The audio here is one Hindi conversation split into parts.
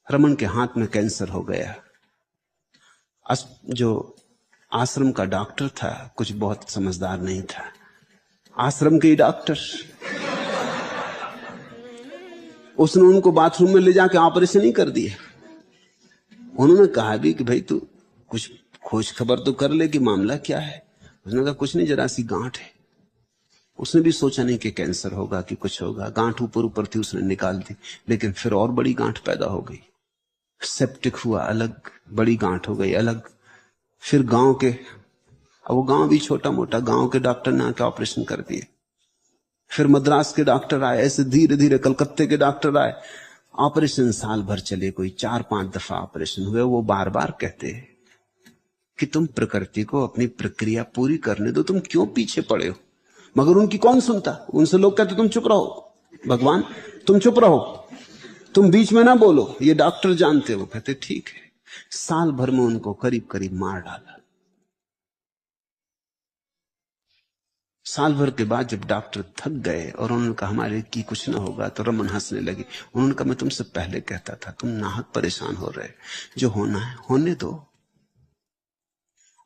रमन के हाथ में कैंसर हो गया। जो आश्रम का डॉक्टर था कुछ बहुत समझदार नहीं था, आश्रम के ही डॉक्टर, उसने उनको बाथरूम में ले जाके ऑपरेशन ही कर दिया। उन्होंने कहा भी कि भाई तू कुछ खोज खबर तो कर ले कि मामला क्या है। उसने कहा कुछ नहीं, जरा सी गांठ है। उसने भी सोचा नहीं कि कैंसर होगा कि कुछ होगा। गांठ ऊपर ऊपर थी, उसने निकाल दी, लेकिन फिर और बड़ी गांठ पैदा हो गई। सेप्टिक हुआ अलग, बड़ी गांठ हो गई अलग। फिर गांव के, अब वो गांव भी छोटा मोटा, गांव के डॉक्टर ने आके ऑपरेशन कर दिए। फिर मद्रास के डॉक्टर आए, ऐसे धीरे धीरे कलकत्ते के डॉक्टर आए। ऑपरेशन साल भर चले, कोई 4-5 दफा ऑपरेशन हुए। वो बार बार कहते कि तुम प्रकृति को अपनी प्रक्रिया पूरी करने दो, तुम क्यों पीछे पड़े हो। मगर उनकी कौन सुनता। उनसे लोग कहते तुम चुप रहो, भगवान तुम चुप रहो, तुम बीच में ना बोलो, ये डॉक्टर जानते। वो कहते ठीक है। साल भर में उनको करीब करीब मार डाला। साल भर के बाद जब डॉक्टर थक गए और उन्होंने कहा हमारे की कुछ ना होगा, तो रमन हंसने लगी। उन्होंने कहा मैं तुमसे पहले कहता था, तुम नाहक परेशान हो रहे, जो होना है होने दो।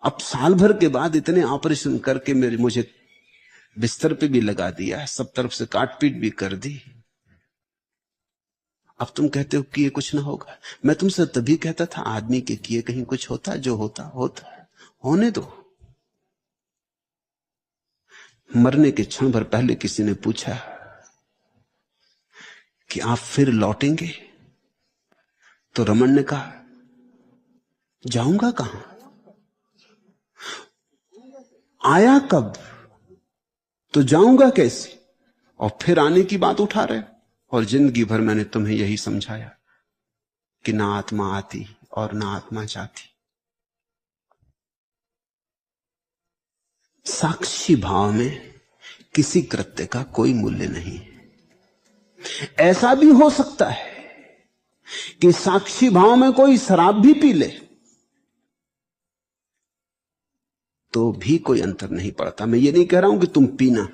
अब साल भर के बाद इतने ऑपरेशन करके मुझे बिस्तर पे भी लगा दिया, सब तरफ से काटपीट भी कर दी, अब तुम कहते हो कि ये कुछ ना होगा। मैं तुमसे तभी कहता था आदमी के किए कहीं कुछ होता, जो होता होता, होने दो। मरने के क्षण भर पहले किसी ने पूछा कि आप फिर लौटेंगे, तो रमन ने कहा जाऊंगा कहां, आया कब तो जाऊंगा कैसे, और फिर आने की बात उठा रहे। और जिंदगी भर मैंने तुम्हें यही समझाया कि ना आत्मा आती और ना आत्मा जाती। साक्षी भाव में किसी कृत्य का कोई मूल्य नहीं। ऐसा भी हो सकता है कि साक्षी भाव में कोई शराब भी पी ले तो भी कोई अंतर नहीं पड़ता। मैं ये नहीं कह रहा हूं कि तुम पीना,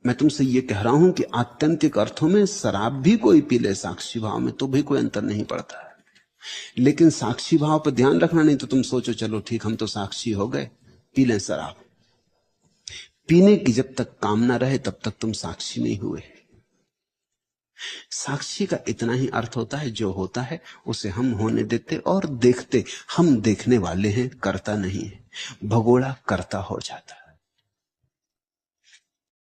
मैं तुमसे ये कह रहा हूं कि आत्यंतिक अर्थों में शराब भी कोई पी ले साक्षी भाव में तो भी कोई अंतर नहीं पड़ता। लेकिन साक्षी भाव पर ध्यान रखना, नहीं तो तुम सोचो चलो ठीक हम तो साक्षी हो गए, पी लें शराब। पीने की जब तक कामना रहे तब तक तुम साक्षी नहीं हुए। साक्षी का इतना ही अर्थ होता है जो होता है उसे हम होने देते और देखते। हम देखने वाले हैं, करता नहीं है। भगोड़ा करता हो जाता है।